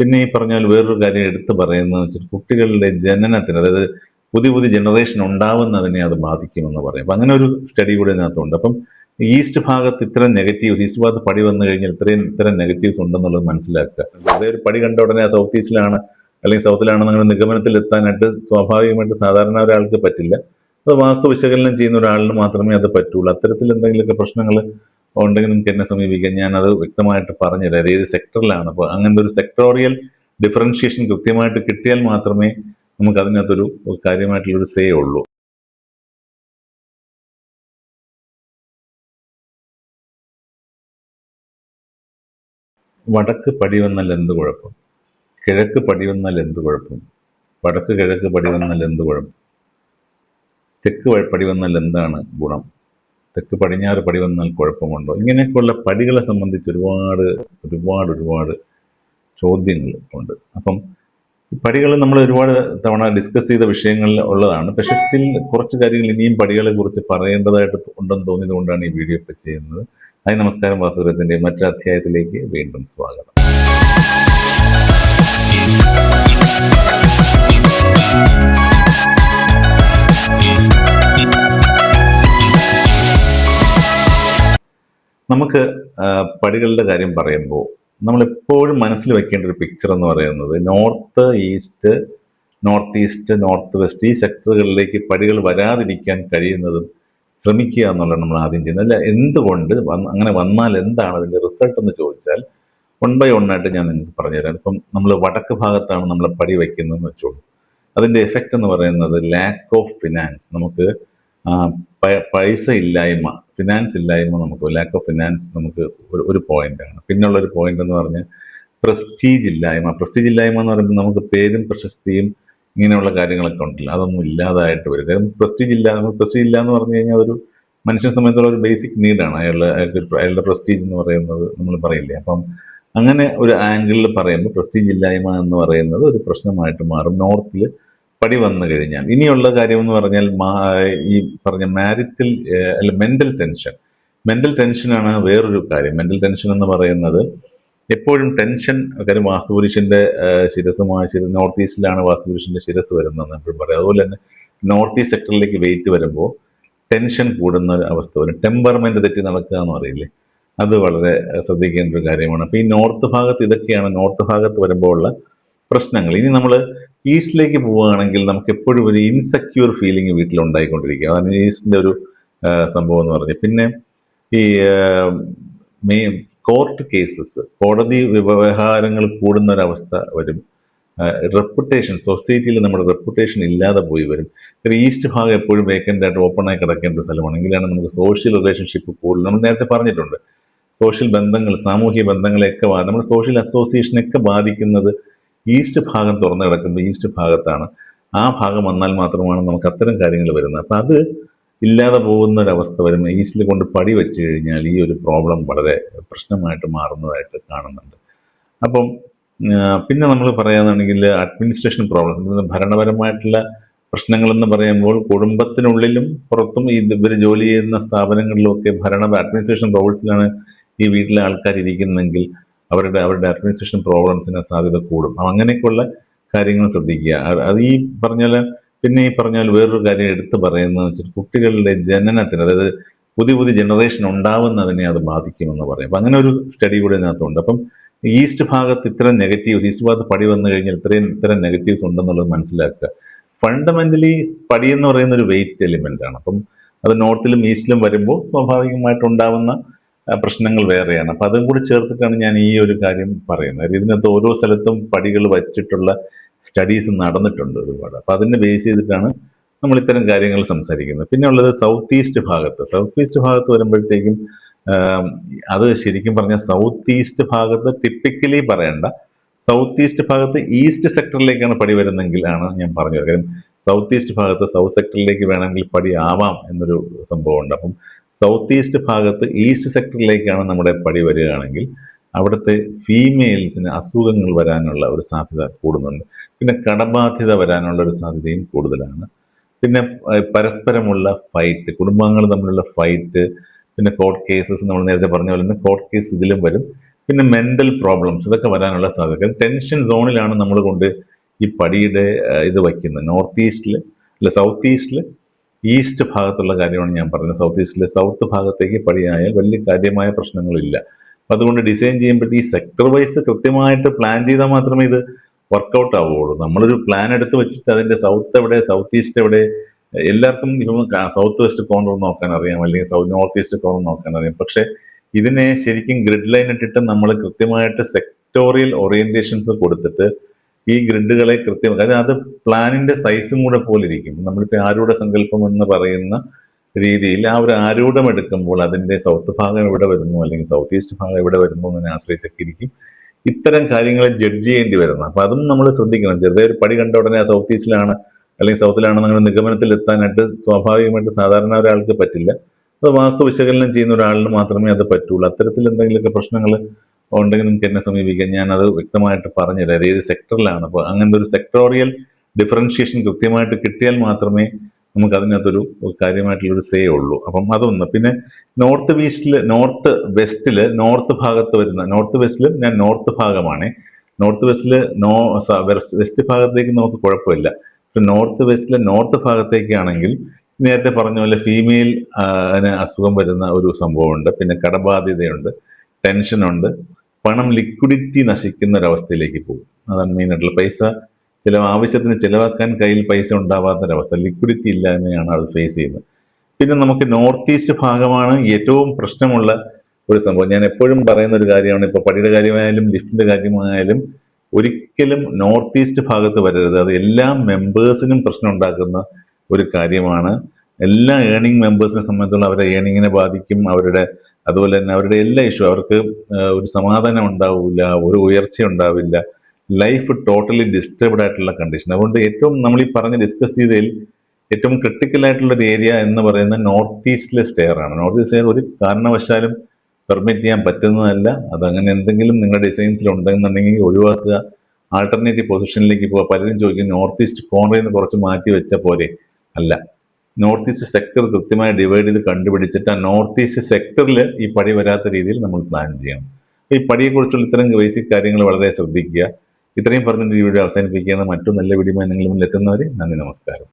പിന്നെ ഈ പറഞ്ഞാൽ വേറൊരു കാര്യം എടുത്തു പറയുന്നത് വെച്ചാൽ കുട്ടികളുടെ ജനനത്തിന്, അതായത് പുതിയ പുതിയ ജനറേഷൻ ഉണ്ടാവുന്നതിനെ അത് ബാധിക്കുമെന്ന് പറയും. അപ്പം അങ്ങനെ ഒരു സ്റ്റഡി കൂടെ ഇതിനകത്തുണ്ട്. അപ്പം ഈസ്റ്റ് ഭാഗത്ത് ഇത്തരം നെഗറ്റീവ്സ്, ഈസ്റ്റ് ഭാഗത്ത് പടി വന്നു കഴിഞ്ഞാൽ ഇത്തരം നെഗറ്റീവ്സ് ഉണ്ടെന്നുള്ളത് മനസ്സിലാക്കുക. വെറുതെ ഒരു പടി കണ്ട ഉടനെ സൗത്ത് ഈസ്റ്റിലാണ് അല്ലെങ്കിൽ സൗത്തിലാണെന്ന് അങ്ങനെ നിഗമനത്തിൽ എത്താനായിട്ട് സ്വാഭാവികമായിട്ട് സാധാരണ ഒരാൾക്ക് പറ്റില്ല. അത് വാസ്തു വിശകലനം ചെയ്യുന്ന ഒരാളിന് മാത്രമേ അത് പറ്റുള്ളൂ. അത്തരത്തിൽ എന്തെങ്കിലുമൊക്കെ പ്രശ്നങ്ങൾ ഉണ്ടെങ്കിൽ നിങ്ങൾക്ക് എന്നെ സമീപിക്കാം. ഞാൻ അത് വ്യക്തമായിട്ട് പറഞ്ഞുതരാം ഏത് സെക്ടറിലാണ്. അപ്പോൾ അങ്ങനത്തെ ഒരു സെക്ടോറിയൽ ഡിഫറൻഷിയേഷൻ കൃത്യമായിട്ട് കിട്ടിയാൽ മാത്രമേ നമുക്ക് അതിനകത്തൊരു കാര്യമായിട്ടുള്ളൊരു സേ ഉള്ളൂ. വടക്ക് പടി വന്നാൽ എന്ത് കുഴപ്പം? കിഴക്ക് പടി വന്നാൽ എന്ത് കുഴപ്പം? വടക്ക് കിഴക്ക് പടി വന്നാൽ എന്ത് കുഴപ്പം? തെക്ക് പടി വന്നാൽ എന്താണ് ഗുണം? തെക്ക് പടിഞ്ഞാറ് പടി വന്നാൽ കുഴപ്പമുണ്ടോ? ഇങ്ങനെയൊക്കെയുള്ള പടികളെ സംബന്ധിച്ച് ഒരുപാട് ഒരുപാട് ഒരുപാട് ചോദ്യങ്ങൾ ഉണ്ട്. അപ്പം പടികൾ നമ്മൾ ഒരുപാട് തവണ ഡിസ്കസ് ചെയ്ത വിഷയങ്ങളിൽ ഉള്ളതാണ്. പക്ഷെ സ്റ്റിൽ കുറച്ച് കാര്യങ്ങൾ ഇനിയും പടികളെ കുറിച്ച് പറയേണ്ടതായിട്ട് ഉണ്ടെന്ന് തോന്നിയത് കൊണ്ടാണ് ഈ വീഡിയോ ഒക്കെ ചെയ്യുന്നത്. ഹായ്, നമസ്കാരം. വാസുഗ്രഹത്തിന്റെ മറ്റൊരു അധ്യായത്തിലേക്ക് വീണ്ടും സ്വാഗതം. നമുക്ക് പടികളുടെ കാര്യം പറയുമ്പോൾ നമ്മൾ എപ്പോഴും മനസ്സിൽ വെക്കേണ്ട ഒരു പിക്ചർ എന്ന് പറയുന്നത് നോർത്ത് ഈസ്റ്റ്, നോർത്ത് വെസ്റ്റ് ഈ സെക്ടറുകളിലേക്ക് പടികൾ വരാതിരിക്കാൻ കഴിയുന്നതും ശ്രമിക്കുക എന്നുള്ളതാണ് നമ്മൾ ആദ്യം ചെയ്യുന്നത്. അല്ല, എന്തുകൊണ്ട് അങ്ങനെ വന്നാൽ എന്താണ് അതിൻ്റെ റിസൾട്ട് എന്ന് ചോദിച്ചാൽ 1 by 1 ആയിട്ട് ഞാൻ നിങ്ങൾക്ക് പറഞ്ഞുതരാം. ഇപ്പം നമ്മൾ വടക്ക് ഭാഗത്താണ് നമ്മൾ പടി വയ്ക്കുന്നതെന്ന് വെച്ചോളൂ. അതിൻ്റെ എഫക്റ്റ് എന്ന് പറയുന്നത് ലാക്ക് ഓഫ് ഫിനാൻസ്. നമുക്ക് പൈസ ഇല്ലായ്മ, ഫിനാൻസ് ഇല്ലായ്മ, നമുക്ക് ലാക്ക് ഓഫ് ഫിനാൻസ് നമുക്ക് ഒരു പോയിന്റാണ്. പിന്നുള്ളൊരു പോയിന്റ് എന്ന് പറഞ്ഞാൽ പ്രസ്റ്റീജ് ഇല്ലായ്മ എന്ന് പറയുമ്പോൾ നമുക്ക് പേരും പ്രശസ്തിയും ഇങ്ങനെയുള്ള കാര്യങ്ങളൊക്കെ ഉണ്ടല്ലോ, അതൊന്നും ഇല്ലാതായിട്ട് വരും. കാരണം പ്രസ്റ്റീജ് ഇല്ല എന്ന് പറഞ്ഞു കഴിഞ്ഞാൽ അതൊരു മനുഷ്യനെ സംബന്ധിച്ചുള്ള ഒരു ബേസിക് നീഡാണ്. അയാളുടെ പ്രസ്റ്റീജ് എന്ന് പറയുന്നത് നമ്മൾ പറയില്ലേ. അപ്പം അങ്ങനെ ഒരു ആംഗിളിൽ പറയുമ്പോൾ പ്രസ്റ്റീജ് ഇല്ലായ്മ എന്ന് പറയുന്നത് ഒരു പ്രശ്നമായിട്ട് മാറും നോർത്തിൽ പടി വന്നു കഴിഞ്ഞാൽ. ഇനിയുള്ള കാര്യം എന്ന് പറഞ്ഞാൽ ഈ പറഞ്ഞ മാരിറ്റൽ അല്ല മെന്റൽ ടെൻഷനാണ് വേറൊരു കാര്യം. മെന്റൽ ടെൻഷൻ എന്ന് പറയുന്നത് എപ്പോഴും ടെൻഷൻ. കാര്യം വാസ്തുപുരുഷന്റെ നോർത്ത് ഈസ്റ്റിലാണ് വാസ്തുപുരുഷന്റെ ശിരസ് വരുന്നതെന്ന് എപ്പോഴും പറയാം. അതുപോലെ തന്നെ നോർത്ത് ഈസ്റ്റ് സെക്ടറിലേക്ക് വെയിറ്റ് വരുമ്പോൾ ടെൻഷൻ കൂടുന്ന ഒരു അവസ്ഥ വരും. ടെമ്പർമെന്റ് തെറ്റി നടക്കുക എന്ന് പറയില്ലേ, അത് വളരെ ശ്രദ്ധിക്കേണ്ട ഒരു കാര്യമാണ്. അപ്പൊ ഈ നോർത്ത് ഭാഗത്ത് ഇതൊക്കെയാണ് നോർത്ത് ഭാഗത്ത് വരുമ്പോൾ ഉള്ള പ്രശ്നങ്ങൾ. ഇനി നമ്മൾ ഈസ്റ്റിലേക്ക് പോവുകയാണെങ്കിൽ നമുക്ക് എപ്പോഴും ഒരു ഇൻസെക്യൂർ ഫീലിംഗ് വീട്ടിൽ ഉണ്ടായിക്കൊണ്ടിരിക്കുക. അതാണ് ഈസ്റ്റിന്റെ ഒരു സംഭവം എന്ന് പറഞ്ഞത്. പിന്നെ ഈ കോർട്ട് കേസസ്, കോടതി വ്യവഹാരങ്ങൾ കൂടുന്ന ഒരവസ്ഥ വരും. റെപ്യൂട്ടേഷൻ, സൊസൈറ്റിയിൽ നമ്മുടെ റെപ്യൂട്ടേഷൻ ഇല്ലാതെ പോയി വരും. ഈസ്റ്റ് ഭാഗം എപ്പോഴും വേക്കൻ്റ് ആയിട്ട് ഓപ്പൺ ആയി കിടക്കേണ്ട ഒരു സ്ഥലമാണ്. എങ്കിലാണ് നമുക്ക് സോഷ്യൽ റിലേഷൻഷിപ്പ് കൂടുതൽ. നമ്മൾ നേരത്തെ പറഞ്ഞിട്ടുണ്ട്, സോഷ്യൽ ബന്ധങ്ങൾ, സാമൂഹ്യ ബന്ധങ്ങളെയൊക്കെ നമ്മുടെ സോഷ്യൽ അസോസിയേഷനൊക്കെ ബാധിക്കുന്നത് ഈസ്റ്റ് ഭാഗം തുറന്നു കിടക്കുന്നത് ഈസ്റ്റ് ഭാഗത്താണ്. ആ ഭാഗം വന്നാൽ മാത്രമാണ് നമുക്ക് അത്തരം കാര്യങ്ങൾ വരുന്നത്. അപ്പം അത് ഇല്ലാതെ പോകുന്ന ഒരവസ്ഥ വരുമ്പോൾ ഈസ്റ്റിൽ കൊണ്ട് പടി വെച്ച് കഴിഞ്ഞാൽ ഈ ഒരു പ്രോബ്ലം വളരെ പ്രശ്നമായിട്ട് മാറുന്നതായിട്ട് കാണുന്നുണ്ട്. അപ്പം പിന്നെ നമ്മൾ പറയുകയാണെന്നുണ്ടെങ്കിൽ അഡ്മിനിസ്ട്രേഷൻ പ്രോബ്ലം, ഭരണപരമായിട്ടുള്ള പ്രശ്നങ്ങളെന്ന് പറയുമ്പോൾ കുടുംബത്തിനുള്ളിലും പുറത്തും ഇവർ ജോലി ചെയ്യുന്ന സ്ഥാപനങ്ങളിലുമൊക്കെ അഡ്മിനിസ്ട്രേഷൻ റോൾസിലാണ് ഈ വീട്ടിലെ ആൾക്കാർ ഇരിക്കുന്നെങ്കിൽ അവരുടെ അഡ്മിനിസ്ട്രേഷൻ പ്രോബ്ലംസിന് സാധ്യത കൂടും. അങ്ങനെയൊക്കെയുള്ള കാര്യങ്ങൾ ശ്രദ്ധിക്കുക. അത് ഈ പറഞ്ഞാൽ വേറൊരു കാര്യം എടുത്തു പറയുന്നത് വെച്ചാൽ കുട്ടികളുടെ ജനനത്തിന്, അതായത് പുതിയ പുതിയ ജനറേഷൻ ഉണ്ടാവുന്നതിനെ അത് ബാധിക്കുമെന്ന് പറയും. അപ്പം അങ്ങനെ ഒരു സ്റ്റഡി കൂടെ ഇതിനകത്തുണ്ട്. അപ്പം ഈസ്റ്റ് ഭാഗത്ത് ഇത്തരം നെഗറ്റീവ്സ്, ഈസ്റ്റ് ഭാഗത്ത് പടി വന്നു കഴിഞ്ഞാൽ ഇത്തരം നെഗറ്റീവ്സ് ഉണ്ടെന്നുള്ളത് മനസ്സിലാക്കുക. ഫണ്ടമെന്റലി പടി എന്ന് പറയുന്ന ഒരു വെയിറ്റ് എലിമെന്റ് ആണ്. അപ്പം അത് നോർത്തിലും ഈസ്റ്റിലും വരുമ്പോൾ സ്വാഭാവികമായിട്ടുണ്ടാവുന്ന പ്രശ്നങ്ങൾ വേറെയാണ്. അപ്പം അതും കൂടി ചേർത്തിട്ടാണ് ഞാൻ ഈ ഒരു കാര്യം പറയുന്നത്. ഇതിനകത്ത് ഓരോ സ്ഥലത്തും പടികൾ വച്ചിട്ടുള്ള സ്റ്റഡീസ് നടന്നിട്ടുണ്ട് ഒരുപാട്. അപ്പം അതിനെ ബേസ് ചെയ്തിട്ടാണ് നമ്മൾ ഇത്തരം കാര്യങ്ങൾ സംസാരിക്കുന്നത്. പിന്നെ ഉള്ളത് സൗത്ത് ഈസ്റ്റ് ഭാഗത്ത് വരുമ്പോഴത്തേക്കും അത് ശരിക്കും പറഞ്ഞാൽ സൗത്ത് ഈസ്റ്റ് ഭാഗത്ത് ടിപ്പിക്കലി പറയേണ്ട, സൗത്ത് ഈസ്റ്റ് ഭാഗത്ത് ഈസ്റ്റ് സെക്ടറിലേക്കാണ് പടി വരുന്നെങ്കിൽ ആണ് ഞാൻ പറഞ്ഞത്. കാര്യം സൗത്ത് ഈസ്റ്റ് ഭാഗത്ത് സൗത്ത് സെക്ടറിലേക്ക് വേണമെങ്കിൽ പടി ആവാം എന്നൊരു സംഭവമുണ്ട്. അപ്പം സൗത്ത് ഈസ്റ്റ് ഭാഗത്ത് ഈസ്റ്റ് സെക്ടറിലേക്കാണ് നമ്മുടെ പടി വരികയാണെങ്കിൽ അവിടുത്തെ ഫീമെയിൽസിന് അസുഖങ്ങൾ വരാനുള്ള ഒരു സാധ്യത കൂടുന്നുണ്ട്. പിന്നെ കടബാധ്യത വരാനുള്ള ഒരു സാധ്യതയും കൂടുതലാണ്. പിന്നെ പരസ്പരമുള്ള ഫൈറ്റ്, കുടുംബാംഗങ്ങൾ തമ്മിലുള്ള ഫൈറ്റ്, പിന്നെ കോർട്ട് കേസസ്, നമ്മൾ നേരത്തെ പറഞ്ഞ പോലെ തന്നെ കോർട്ട് കേസ് ഇതിലും വരും. പിന്നെ മെന്റൽ പ്രോബ്ലംസ് ഇതൊക്കെ വരാനുള്ള സാധ്യത. ടെൻഷൻ സോണിലാണ് നമ്മൾ കൊണ്ട് ഈ പടിയുടെ ഇത് വയ്ക്കുന്നത്. നോർത്ത് ഈസ്റ്റിൽ അല്ല സൗത്ത് ഈസ്റ്റിൽ ഈസ്റ്റ് ഭാഗത്തുള്ള കാര്യമാണ് ഞാൻ പറഞ്ഞത്. സൗത്ത് ഈസ്റ്റിലെ സൗത്ത് ഭാഗത്തേക്ക് പടിയായാൽ വലിയ കാര്യമായ പ്രശ്നങ്ങളില്ല. അപ്പം അതുകൊണ്ട് ഡിസൈൻ ചെയ്യുമ്പോഴത്തെ ഈ സെക്ടർ വൈസ് കൃത്യമായിട്ട് പ്ലാൻ ചെയ്താൽ മാത്രമേ ഇത് വർക്കൗട്ട് ആവുകയുള്ളൂ. നമ്മളൊരു പ്ലാൻ എടുത്ത് വെച്ചിട്ട് അതിന്റെ സൗത്ത് എവിടെ, സൗത്ത് ഈസ്റ്റ് എവിടെ, എല്ലാവർക്കും ഇതൊന്നും സൗത്ത് വെസ്റ്റ് കോർണർ നോക്കാൻ അറിയാം, അല്ലെങ്കിൽ നോർത്ത് ഈസ്റ്റ് കോർണർ നോക്കാൻ അറിയാം. പക്ഷെ ഇതിനെ ശരിക്കും ഗ്രിഡ് ലൈൻ ഇട്ടിട്ട് നമ്മൾ കൃത്യമായിട്ട് സെക്ടോറിയൽ ഓറിയന്റേഷൻസ് കൊടുത്തിട്ട് ഈ ഗ്രിഡുകളെ കൃത്യം, അതായത് അത് പ്ലാനിന്റെ സൈസും കൂടെ പോലെ ഇരിക്കും. നമ്മളിപ്പോൾ ആരൂഢ സങ്കല്പം എന്ന് പറയുന്ന രീതിയിൽ ആ ഒരു ആരൂഢം എടുക്കുമ്പോൾ അതിന്റെ സൗത്ത് ഭാഗം എവിടെ വരുന്നു, അല്ലെങ്കിൽ സൗത്ത് ഈസ്റ്റ് ഭാഗം എവിടെ വരുന്നു എന്നതിനെ ആശ്രയിച്ചൊക്കെ ഇരിക്കും ഇത്തരം കാര്യങ്ങൾ ജഡ്ജ് ചെയ്യേണ്ടി വരുന്നത്. അപ്പൊ അതും നമ്മൾ ശ്രദ്ധിക്കണം. ചെറുതെ ഒരു പടി കണ്ട ഉടനെ ആ സൗത്ത് ഈസ്റ്റിലാണ് അല്ലെങ്കിൽ സൗത്തിലാണെന്ന് അങ്ങനെ നിഗമനത്തിൽ എത്താനായിട്ട് സ്വാഭാവികമായിട്ട് സാധാരണ ഒരാൾക്ക് പറ്റില്ല. അത് വാസ്തു വിശകലനം ചെയ്യുന്ന ഒരാളിന് മാത്രമേ അത് പറ്റുള്ളൂ. അത്തരത്തിൽ എന്തെങ്കിലുമൊക്കെ പ്രശ്നങ്ങൾ ഉണ്ടെങ്കിൽ നിങ്ങൾക്ക് എന്നെ സമീപിക്കാം, ഞാൻ അത് വ്യക്തമായിട്ട് പറഞ്ഞുതരാം ഏത് സെക്ടറിലാണ്. അപ്പോൾ അങ്ങനത്തെ ഒരു സെക്ടോറിയൽ ഡിഫറൻഷിയേഷൻ കൃത്യമായിട്ട് കിട്ടിയാൽ മാത്രമേ നമുക്ക് അതിനകത്തൊരു കാര്യമായിട്ടുള്ളൊരു സേ ഉള്ളൂ. അപ്പം അതൊന്ന്. പിന്നെ നോർത്ത് വെസ്റ്റില് നോർത്ത് ഭാഗത്ത് വരുന്ന, നോർത്ത് വെസ്റ്റിലും ഞാൻ നോർത്ത് ഭാഗമാണ്. നോർത്ത് വെസ്റ്റില് വെസ്റ്റ് ഭാഗത്തേക്ക് നമുക്ക് കുഴപ്പമില്ല. നോർത്ത് വെസ്റ്റിലെ നോർത്ത് ഭാഗത്തേക്കാണെങ്കിൽ നേരത്തെ പറഞ്ഞ പോലെ ഫീമെയിൽ അസുഖം വരുന്ന ഒരു സംഭവമുണ്ട്. പിന്നെ കടബാധ്യതയുണ്ട്, ടെൻഷനുണ്ട്, പണം ലിക്വിഡിറ്റി നശിക്കുന്ന ഒരവസ്ഥയിലേക്ക് പോകും. അതാണ് മെയിനായിട്ടുള്ള. പൈസ ആവശ്യത്തിന് ചിലവാക്കാൻ കയ്യിൽ പൈസ ഉണ്ടാവാത്തൊരവസ്ഥ, ലിക്വിഡിറ്റി ഇല്ലായ്മയാണ് അത് ഫേസ് ചെയ്യുന്നത്. പിന്നെ നമുക്ക് നോർത്ത് ഈസ്റ്റ് ഭാഗമാണ് ഏറ്റവും പ്രശ്നമുള്ള ഒരു സംഭവം. ഞാൻ എപ്പോഴും പറയുന്ന ഒരു കാര്യമാണ്, ഇപ്പൊ പടിയുടെ കാര്യമായാലും ലിഫ്റ്റിന്റെ കാര്യമായാലും ഒരിക്കലും നോർത്ത് ഈസ്റ്റ് ഭാഗത്ത് വരരുത്. അത് എല്ലാ മെമ്പേഴ്സിനും പ്രശ്നം ഉണ്ടാക്കുന്ന ഒരു കാര്യമാണ്. എല്ലാ ഏണിംഗ് മെമ്പേഴ്സിനെ സംബന്ധിച്ചുള്ള അവരുടെ ഏണിങ്ങിനെ ബാധിക്കും. അതുപോലെ തന്നെ അവരുടെ എല്ലാ ഇഷ്യൂ, അവർക്ക് ഒരു സമാധാനം ഉണ്ടാവില്ല, ഒരു ഉയർച്ച ഉണ്ടാവില്ല, ലൈഫ് ടോട്ടലി ഡിസ്റ്റർബ്ഡ് ആയിട്ടുള്ള കണ്ടീഷൻ. അതുകൊണ്ട് ഏറ്റവും നമ്മൾ ഈ പറഞ്ഞ് ഡിസ്കസ് ചെയ്തതിൽ ഏറ്റവും ക്രിട്ടിക്കൽ ആയിട്ടുള്ള ഒരു ഏരിയ എന്ന് പറയുന്നത് നോർത്ത് ഈസ്റ്റിലെ സ്റ്റെയർ ആണ്. നോർത്ത് ഈസ്റ്റ് സ്റ്റെയർ ഒരു കാരണവശാലും പെർമിറ്റ് ചെയ്യാൻ പറ്റുന്നതല്ല. അതങ്ങനെ എന്തെങ്കിലും നിങ്ങളുടെ ഡിസൈൻസിൽ ഉണ്ടെന്നുണ്ടെങ്കിൽ ഒഴിവാക്കുക, ആൾട്ടർനേറ്റീവ് പൊസിഷനിലേക്ക് പോവുക. പലരും ചോദിക്കും നോർത്ത് ഈസ്റ്റ് കോർണറിൽ നിന്ന് കുറച്ച് മാറ്റി വെച്ച പോലെ. അല്ല, നോർത്ത് ഈസ്റ്റ് സെക്ടർ കൃത്യമായി ഡിവൈഡ് ചെയ്ത് കണ്ടുപിടിച്ചിട്ട് ആ നോർത്ത് ഈസ്റ്റ് സെക്ടറിൽ ഈ പടി വരാത്ത രീതിയിൽ നമ്മൾ പ്ലാൻ ചെയ്യണം. ഈ പടിയെക്കുറിച്ചുള്ള ഇത്തരം ബേസിക് കാര്യങ്ങൾ വളരെ ശ്രദ്ധിക്കുക. ഇത്രയും പറഞ്ഞിട്ട് ഈ വീഡിയോ അവസാനിപ്പിക്കുകയാണ്. മറ്റു നല്ല വീഡിയോ നിങ്ങൾ മുന്നിൽ എത്തുന്നവരെ നന്ദി, നമസ്കാരം.